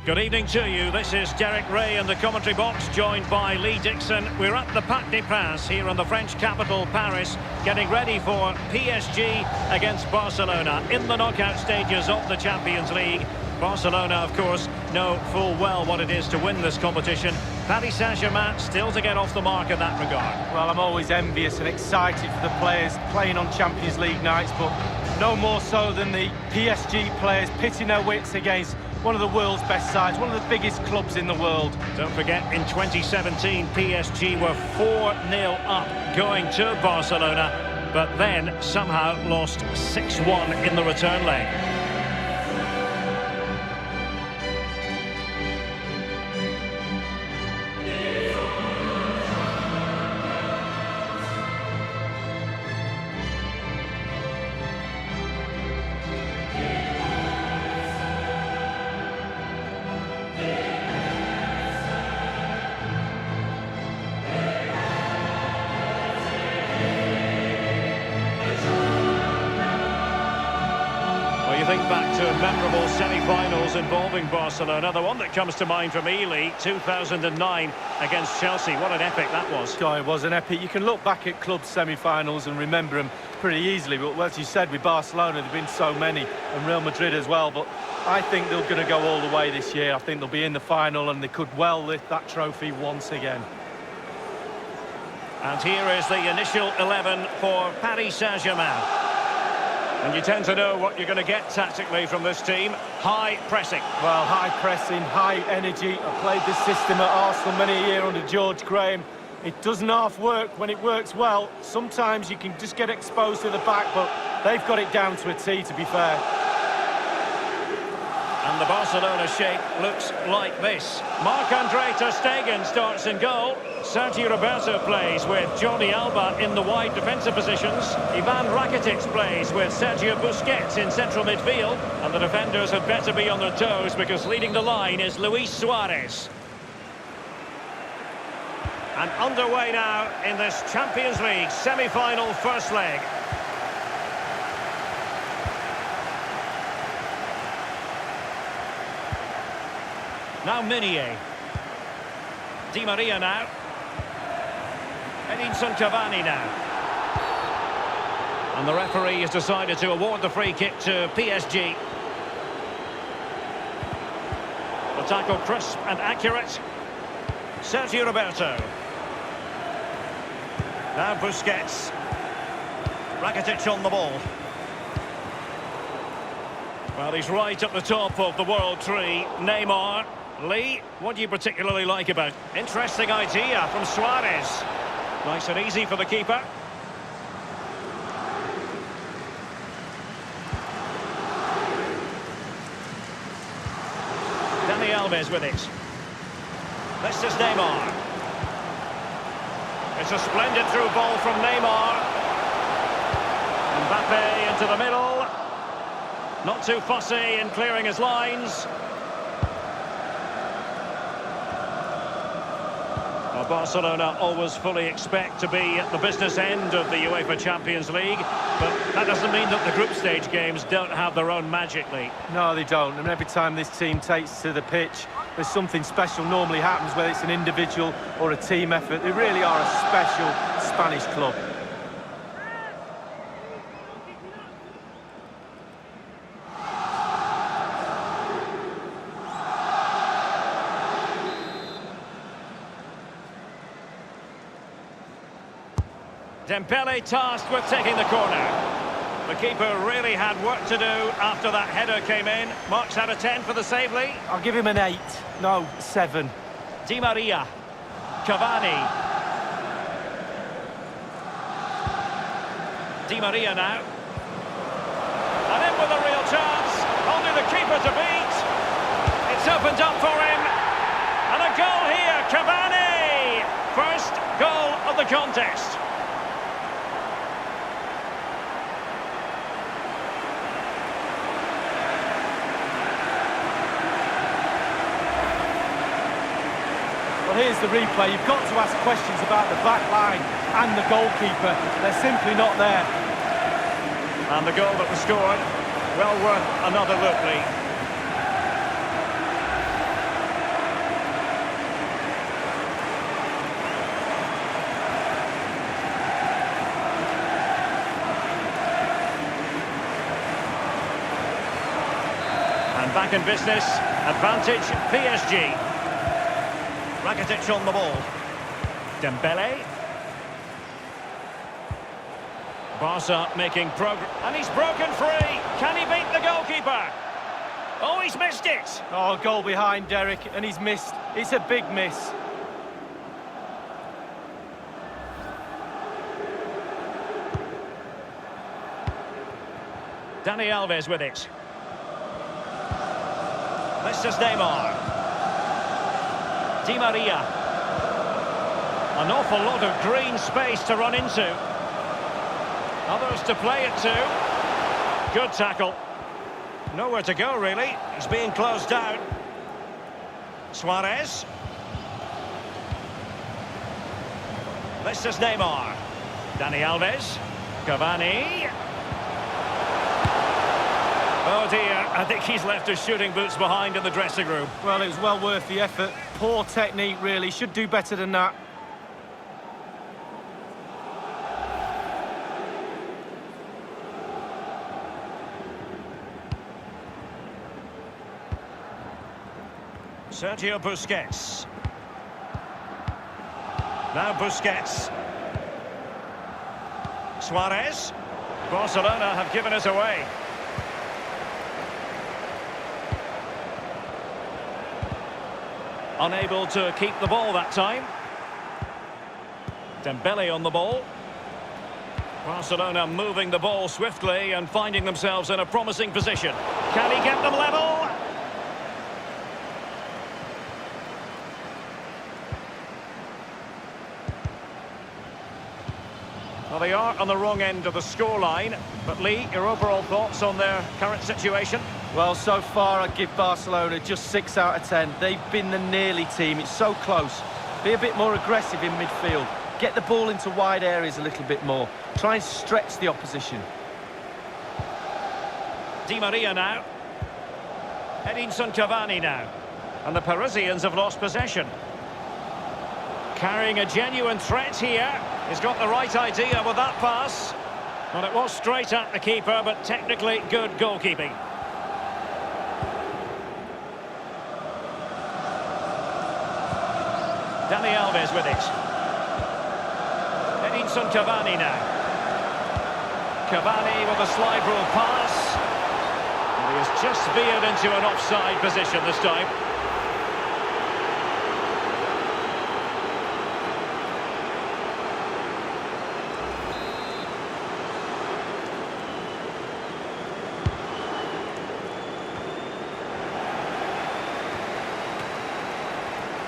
Good evening to you. This is Derek Ray in the commentary box, joined by Lee Dixon. We're at the Parc des Princes here in the French capital, Paris, getting ready for PSG against Barcelona in the knockout stages of the Champions League. Barcelona, of course, know full well what it is to win this competition. Paris Saint-Germain still to get off the mark in that regard. Well, I'm always envious and excited for the players playing on Champions League nights, but no more so than the PSG players pitting their wits against one of the world's best sides, one of the biggest clubs in the world. Don't forget, in 2017, PSG were 4-0 up going to Barcelona, but then somehow lost 6-1 in the return leg. Think back to memorable semi-finals involving Barcelona. The one that comes to mind for me, Lee, 2009 against Chelsea. What an epic that was. God, it was an epic. You can look back at club semi-finals and remember them pretty easily, but as you said, with Barcelona, there have been so many, and Real Madrid as well, but I think they're going to go all the way this year. I think they'll be in the final, and they could well lift that trophy once again. And here is the initial 11 for Paris Saint-Germain. And you tend to know what you're going to get tactically from this team. High pressing. Well, high pressing, high energy. I played this system at Arsenal many a year under George Graham. It doesn't half work when it works well. Sometimes you can just get exposed to the back, but they've got it down to a T, to be fair. And the Barcelona shape looks like this. Marc-Andre ter Stegen starts in goal. Sergio Roberto plays with Jordi Alba in the wide defensive positions. Ivan Rakitic plays with Sergio Busquets in central midfield. And the defenders had better be on their toes because leading the line is Luis Suarez. And underway now in this Champions League semi-final first leg. Now Meunier. Di Maria now. Edinson Cavani now. And the referee has decided to award the free kick to PSG. The tackle crisp and accurate. Sergio Roberto. Now Busquets. Rakitic on the ball. Well, he's right at the top of the world tree. Neymar. Lee, what do you particularly like about it? Interesting idea from Suarez. Nice and easy for the keeper. Dani Alves with it. This is Neymar. It's a splendid through ball from Neymar. Mbappe into the middle. Not too fussy in clearing his lines. Well, Barcelona always fully expect to be at the business end of the UEFA Champions League, but that doesn't mean that the group stage games don't have their own magic, Lee. No, they don't. And every time this team takes to the pitch, there's something special normally happens, whether it's an individual or a team effort. They really are a special Spanish club. Dembele tasked with taking the corner. The keeper really had work to do after that header came in. Marks out of 10 for the save, Lee. I'll give him an 8. No, 7. Di Maria. Cavani. Di Maria now. And in with a real chance. Only the keeper to beat. It's opened up for him. And a goal here, Cavani. First goal of the contest. Well, here's the replay. You've got to ask questions about the back line and the goalkeeper. They're simply not there. And the goal that was scored, well worth another look, Lee. Back in business. Advantage PSG. Rakitic on the ball. Dembele. Barca making progress. And he's broken free. Can he beat the goalkeeper? Oh, he's missed it. Oh, goal behind Derek, and he's missed. It's a big miss. Dani Alves with it. This is Neymar. Di Maria. An awful lot of green space to run into. Others to play it to. Good tackle. Nowhere to go, really. He's being closed down. Suarez. This is Neymar. Dani Alves. Cavani. Oh dear, I think he's left his shooting boots behind in the dressing room. Well, it was well worth the effort. Poor technique, really. Should do better than that. Sergio Busquets. Now Busquets. Suarez. Barcelona have given us away. Unable to keep the ball that time. Dembele on the ball. Barcelona moving the ball swiftly and finding themselves in a promising position. Can he get them level? Well, they are on the wrong end of the scoreline. But Lee, your overall thoughts on their current situation? Well, so far I'd give Barcelona just 6 out of 10. They've been the nearly team. It's so close. Be a bit more aggressive in midfield. Get the ball into wide areas a little bit more. Try and stretch the opposition. Di Maria now. Edinson Cavani now. And the Parisians have lost possession. Carrying a genuine threat here. He's got the right idea with that pass. Well, it was straight at the keeper, but technically good goalkeeping. Dani Alves with it. Edinson Cavani now. Cavani with a slide rule pass. And he has just veered into an offside position this time.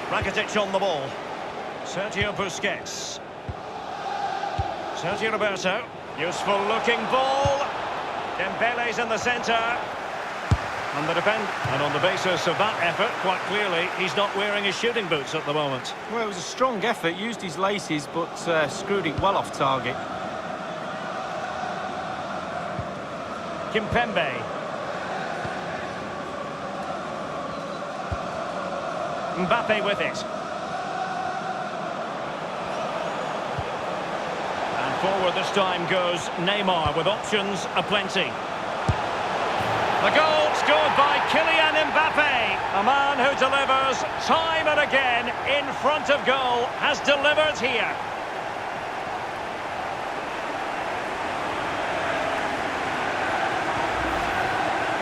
Rakitic on the ball. Sergio Busquets. Sergio Roberto. Useful looking ball. Dembele's in the centre. And on the basis of that effort, quite clearly, he's not wearing his shooting boots at the moment. Well, it was a strong effort. Used his laces, but screwed it well off target. Kimpembe. Mbappe with it. And forward this time goes Neymar with options aplenty. The goal scored by Kylian Mbappe. A man who delivers time and again in front of goal has delivered here.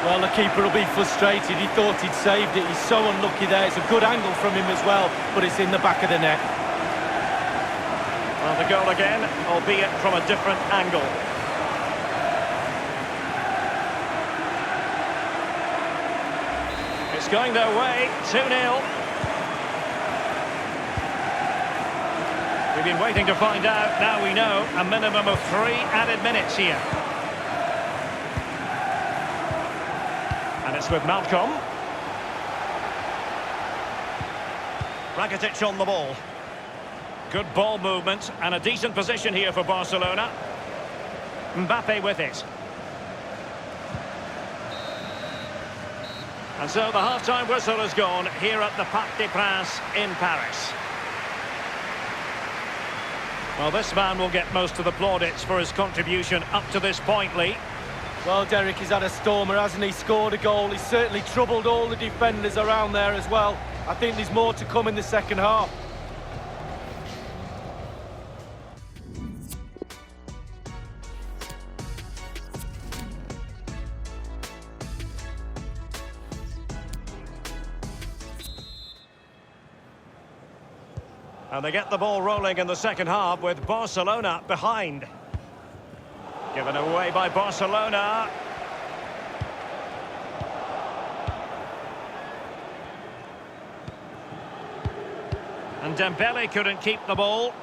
Well, the keeper will be frustrated. He thought he'd saved it. He's so unlucky there. It's a good angle from him as well, but it's in the back of the net. Well, the goal again, albeit from a different angle. It's going their way, 2-0. We've been waiting to find out. Now we know a minimum of 3 added minutes here. And it's with Malcolm. Rakitic on the ball. Good ball movement and a decent position here for Barcelona. Mbappe with it. And so the half-time whistle has gone here at the Parc des Princes in Paris. Well, this man will get most of the plaudits for his contribution up to this point, Lee. Well, Derek, he's had a stormer, hasn't he? Scored a goal. He's certainly troubled all the defenders around there as well. I think there's more to come in the second half. And they get the ball rolling in the second half with Barcelona behind. Given away by Barcelona. And Dembele couldn't keep the ball.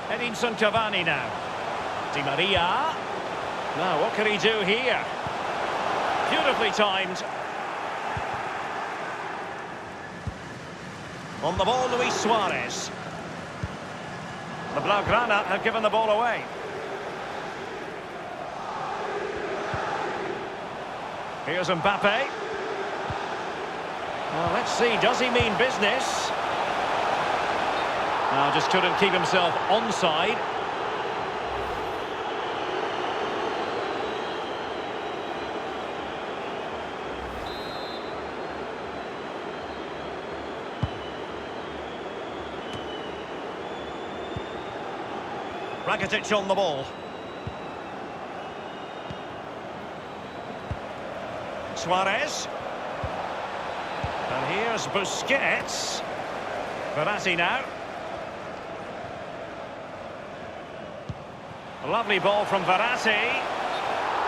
Edinson Cavani now. Di Maria. Now, what can he do here? Beautifully timed. On the ball, Luis Suarez. The Blaugrana have given the ball away. Here's Mbappe. Well, let's see, does he mean business? Now, just couldn't keep himself onside. Rakitic on the ball. Suarez. And here's Busquets. Verratti now. A lovely ball from Verratti.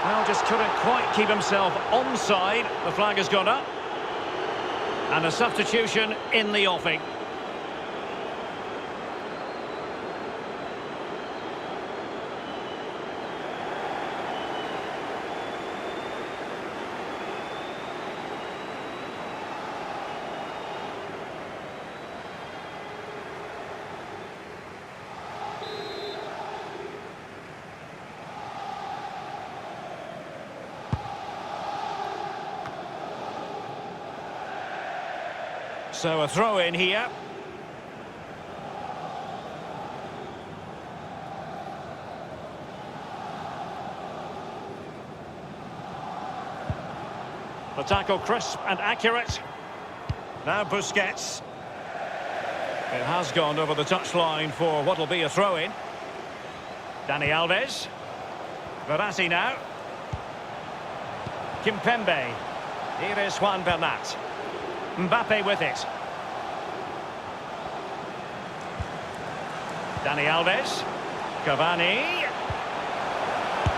Well, just couldn't quite keep himself onside. The flag has gone up. And a substitution in the offing. So a throw in here. The tackle crisp and accurate. Now Busquets. It has gone over the touchline for what will be a throw in. Dani Alves. Verratti now. Kimpembe. Here is Juan Bernat. Mbappe with it. Dani Alves. Cavani.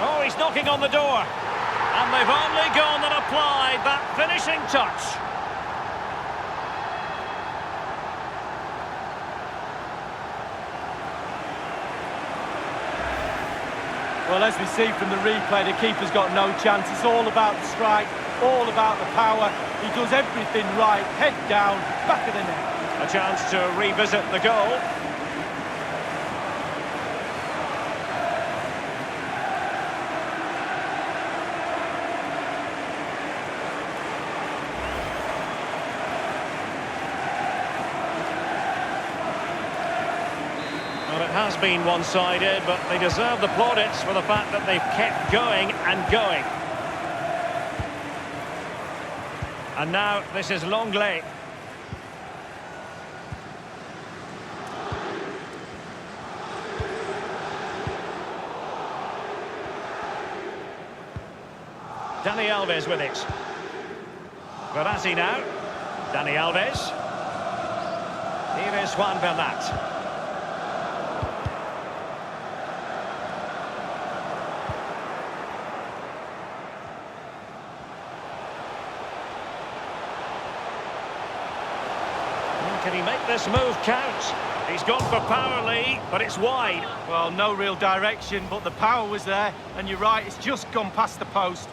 Oh, he's knocking on the door. And they've only gone and applied that finishing touch. Well, as we see from the replay, the keeper's got no chance. It's all about the strike, all about the power. He does everything right, head down, back of the net. A chance to revisit the goal. Well, it has been one-sided, but they deserve the plaudits for the fact that they've kept going and going. And now this is Longley. Dani Alves with it. Verratti now. Dani Alves. Here is Juan Bernat. Can he make this move count? He's gone for power, Lee, but it's wide. Well, no real direction, but the power was there. And you're right, it's just gone past the post.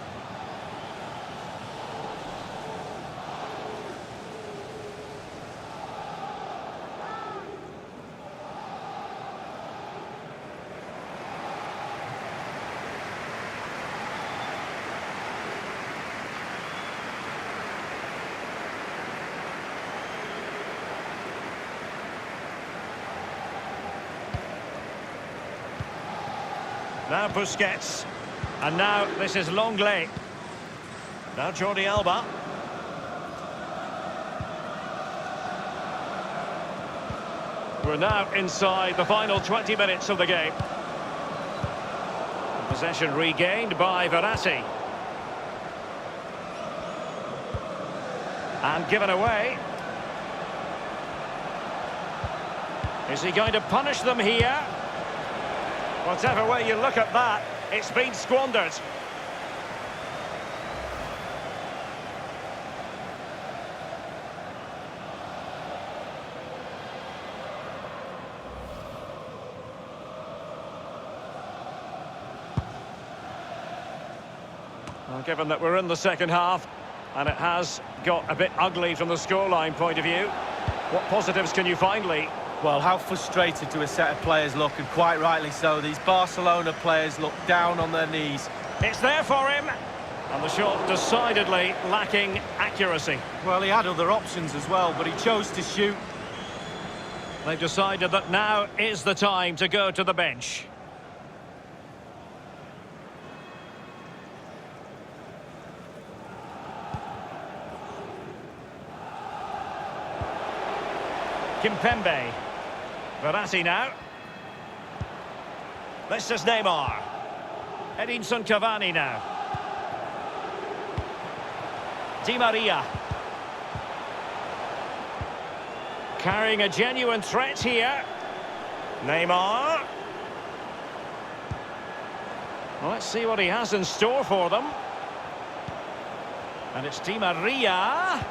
Now Busquets. And now this is Longley. Now Jordi Alba. We're now inside the final 20 minutes of the game. Possession regained by Verratti. And given away. Is he going to punish them here? Whatever way you look at that, it's been squandered. Well, given that we're in the second half, and it has got a bit ugly from the scoreline point of view, what positives can you find, Lee? Well, how frustrated do a set of players look, and quite rightly so. These Barcelona players look down on their knees. It's there for him, and the shot decidedly lacking accuracy. Well, he had other options as well, but he chose to shoot. They've decided that now is the time to go to the bench. Kimpembe. Verratti now. This is Neymar. Edinson Cavani now. Di Maria. Carrying a genuine threat here. Neymar. Well, let's see what he has in store for them. And it's Di Maria.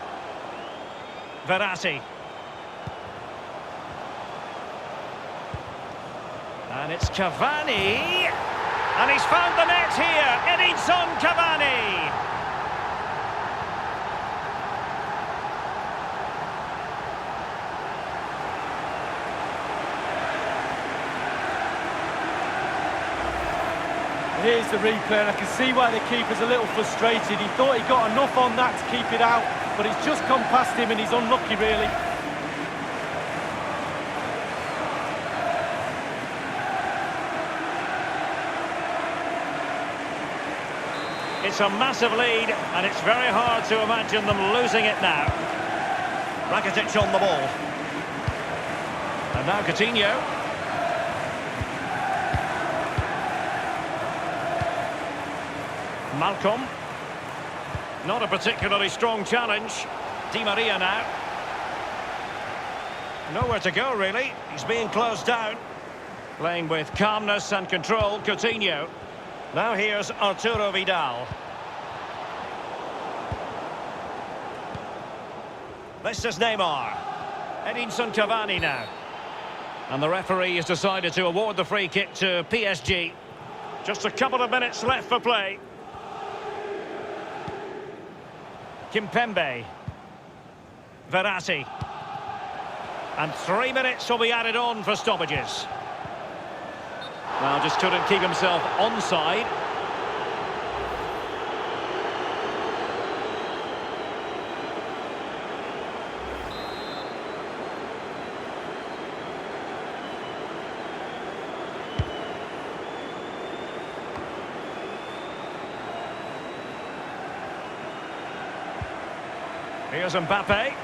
Verratti. And it's Cavani. And he's found the net here. Edinson Cavani. Here's the replay, and I can see why the keeper's a little frustrated. He thought he got enough on that to keep it out, but it's just gone past him, and he's unlucky, really. It's a massive lead, and it's very hard to imagine them losing it now. Rakitic on the ball. And now Coutinho. Malcolm. Not a particularly strong challenge. Di Maria now. Nowhere to go, really. He's being closed down. Playing with calmness and control, Coutinho. Now here's Arturo Vidal. This is Neymar. Edinson Cavani now. And the referee has decided to award the free kick to PSG. Just a couple of minutes left for play. Kimpembe. Verratti. And 3 minutes will be added on for stoppages. Well, just couldn't keep himself onside. Here's Mbappe.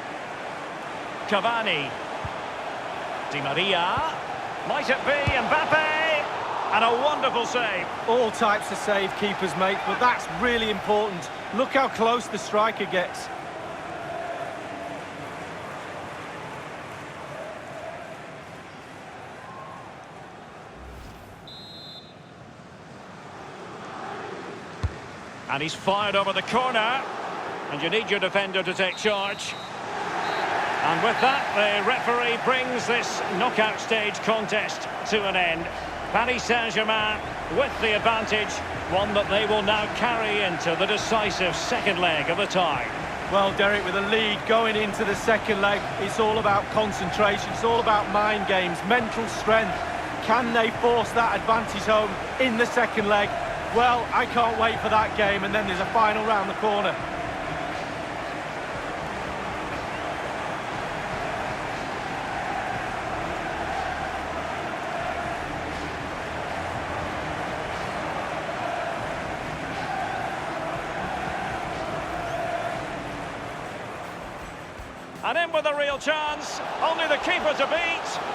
Cavani. Di Maria. Might it be Mbappe? And a wonderful save. All types of save keepers make, but that's really important. Look how close the striker gets. And he's fired over the corner. And you need your defender to take charge. And with that, the referee brings this knockout stage contest to an end. Paris Saint-Germain with the advantage, one that they will now carry into the decisive second leg of the tie. Well, Derek, with a lead going into the second leg, it's all about concentration, it's all about mind games, mental strength. Can they force that advantage home in the second leg? Well, I can't wait for that game, and then there's a final round the corner. And in with a real chance. Only the keeper to beat.